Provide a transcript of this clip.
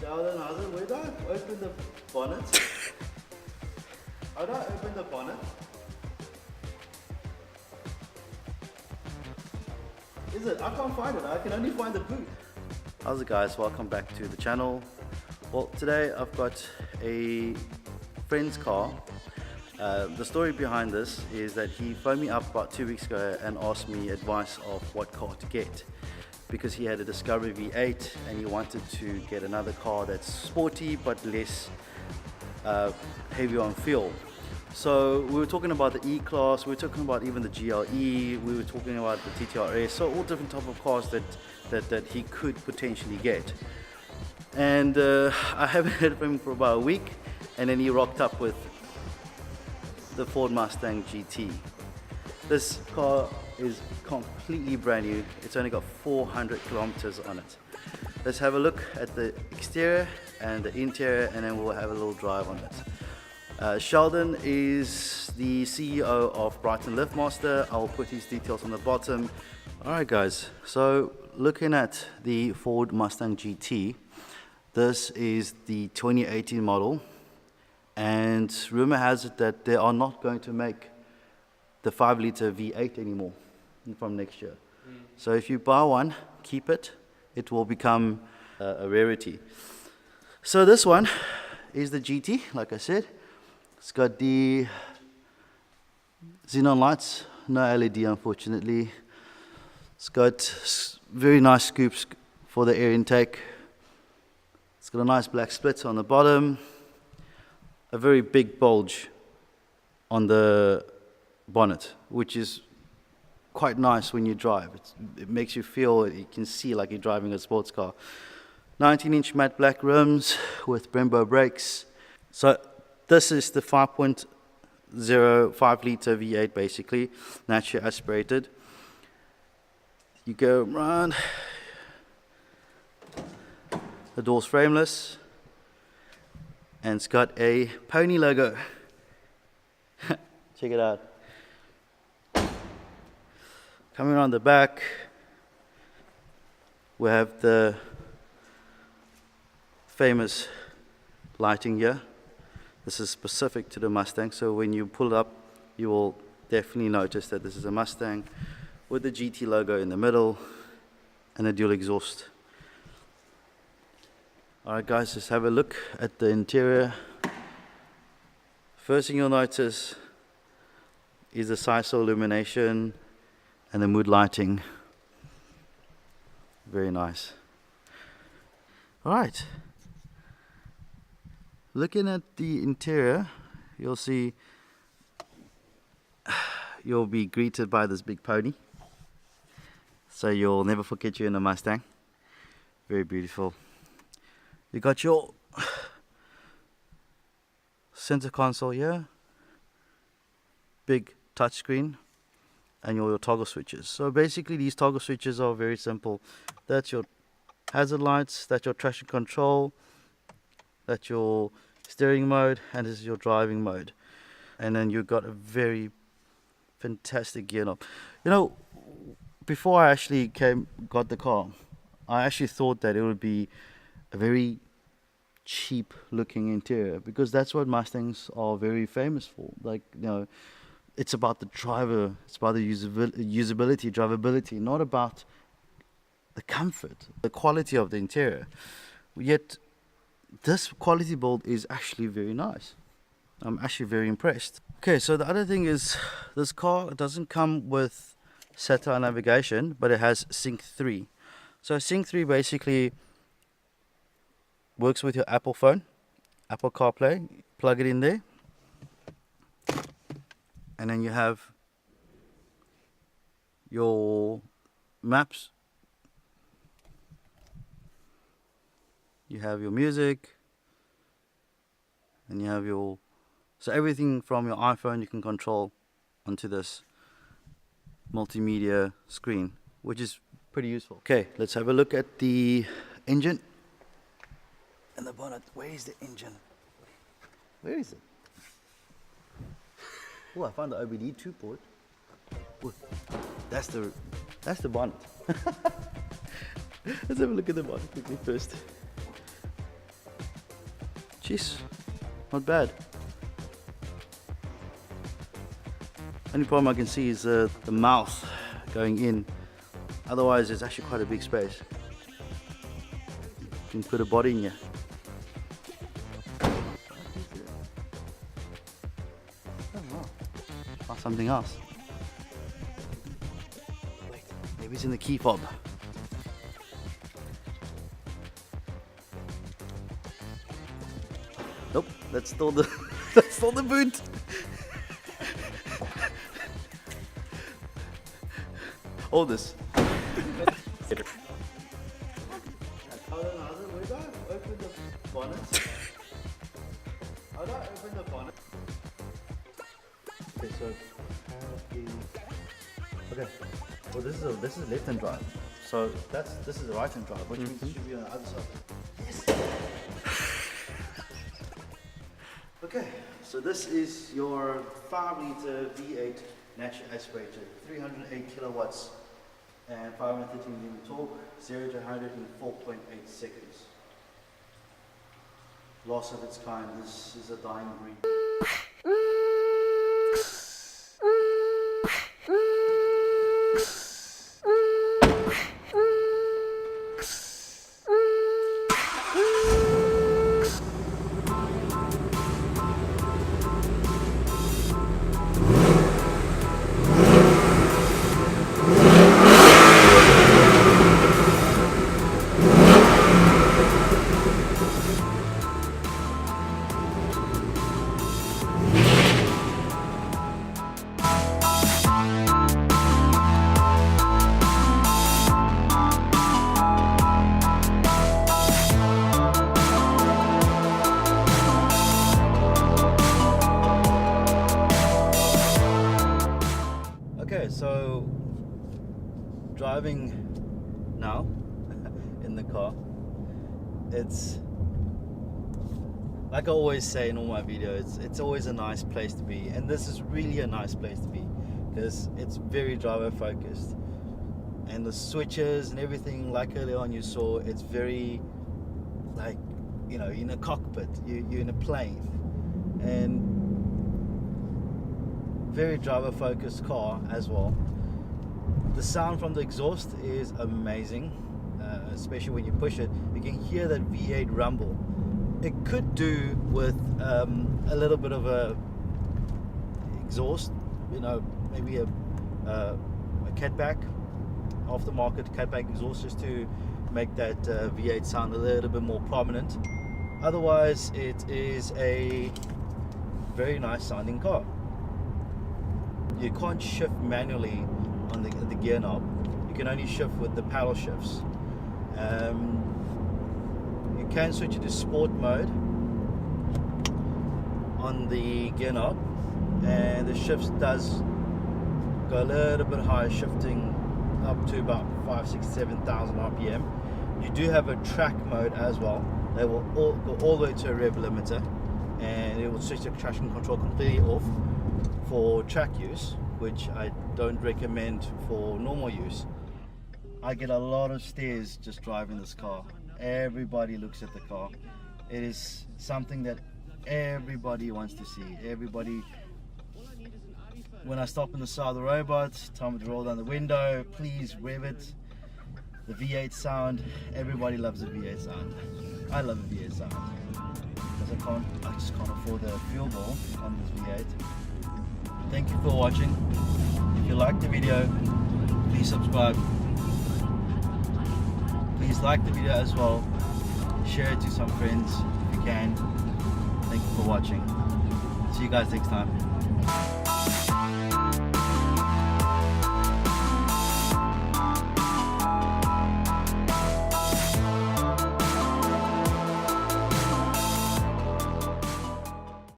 Sheldon, where do I open the bonnet? How do I open the bonnet? Is it? I can't find it. I can only find the boot. How's it, guys? Welcome back to the channel. Well, today I've got a friend's car. The story behind this is that he phoned me up about 2 weeks ago and asked me advice of what car to get, because he had a Discovery V8 and he wanted to get another car that's sporty but less heavy on fuel. So we were talking about the E-Class, we were talking about even the GLE, we were talking about the TTRS, so all different type of cars that he could potentially get. And I haven't heard from him for about a week, and then he rocked up with the Ford Mustang GT. This car is completely brand new. It's only got 400 kilometers on it. Let's have a look at the exterior and the interior, and then we'll have a little drive on it. Sheldon is the CEO of Brighton Liftmaster. I'll put his details on the bottom. Alright guys, so looking at the Ford Mustang GT, this is the 2018 model, and rumor has it that they are not going to make the 5-liter V8 anymore from next year. So if you buy one, keep it. It will become a rarity. So this one is the GT, like I said. It's got the xenon lights, no LED unfortunately. It's got very nice scoops for the air intake. It's got a nice black split on the bottom, a very big bulge on the bonnet, which is quite nice when you drive. It makes you feel, you can see like you're driving a sports car. 19-inch matte black rims with Brembo brakes. So this is the 5.0 5-liter V8 basically, naturally aspirated. You go around, the door's frameless, and it's got a pony logo. Check it out. Coming around the back, we have the famous lighting here. This is specific to the Mustang, so when you pull it up, you will definitely notice that this is a Mustang with the GT logo in the middle and a dual exhaust. Alright guys, let's have a look at the interior. First thing you'll notice is the side-saw illumination and the mood lighting. Very nice. Alright. Looking at the interior, you'll see you'll be greeted by this big pony. So you'll never forget you're in a Mustang. Very beautiful. You got your center console here, big touchscreen, and your toggle switches. So basically these toggle switches are very simple. That's your hazard lights, that's your traction control, that's your steering mode, and this is your driving mode. And then you've got a very fantastic gear knob. You know, before I actually got the car, I actually thought that it would be a very cheap looking interior, because that's what Mustangs are very famous for. Like, you know, it's about the driver, it's about the usability, drivability, not about the comfort, the quality of the interior. Yet this quality build is actually very nice. I'm actually very impressed. Okay, so the other thing is this car doesn't come with satellite navigation, but it has Sync 3. So Sync 3 basically works with your Apple phone, Apple CarPlay. Plug it in there, and then you have your maps, you have your music, and you have your, so everything from your iPhone you can control onto this multimedia screen, which is pretty useful. Okay, let's have a look at the engine and the bonnet. Where is the engine? Where is it? Oh, I found the OBD2 port. Ooh, that's the bonnet. Let's have a look at the bonnet quickly first. Jeez, not bad. Only problem I can see is the mouth going in. Otherwise, it's actually quite a big space. You can put a body in here. Oh, wow. Or something else. Wait, maybe it's in the key fob. Nope, that's still the that's still the boot. All this. Open the bonnet. How do I open the bonnet? Okay, so okay. Well, this is left hand drive. So this is the right hand drive, which means it should be on the other side. Yes. Okay, so this is your 5-liter V8 natural aspirator, 308 kilowatts and 513 Newton torque, 0 to 100 in 4.8 seconds. Loss of its kind. This is a dying breed. So driving now in the car, it's like I always say in all my videos, it's always a nice place to be, and this is really a nice place to be because it's very driver focused, and the switches and everything, like earlier on you saw, it's very like, you know, in a cockpit, you're in a plane, and very driver focused car as well. The sound from the exhaust is amazing, especially when you push it. You can hear that V8 rumble. It could do with a little bit of a exhaust, you know, maybe a catback, aftermarket catback exhaust, just to make that V8 sound a little bit more prominent. Otherwise, it is a very nice sounding car. You can't shift manually on the gear knob. You can only shift with the paddle shifts. You can switch it to sport mode on the gear knob, and the shifts does go a little bit higher, shifting up to about 5, 6, 7,000 RPM. You do have a track mode as well. They will go all the way to a rev limiter, and it will switch the traction control completely off for track use, which I don't recommend for normal use. I get a lot of stares just driving this car. Everybody looks at the car. It is something that everybody wants to see. Everybody, when I stop in the side of the robot, tell me to roll down the window, please rev it. The V8 sound, everybody loves the V8 sound. I love the V8 sound because I just can't afford the fuel bill on this V8. Thank you for watching. If you liked the video, please subscribe. Please like the video as well. Share it to some friends if you can. Thank you for watching. See you guys next time.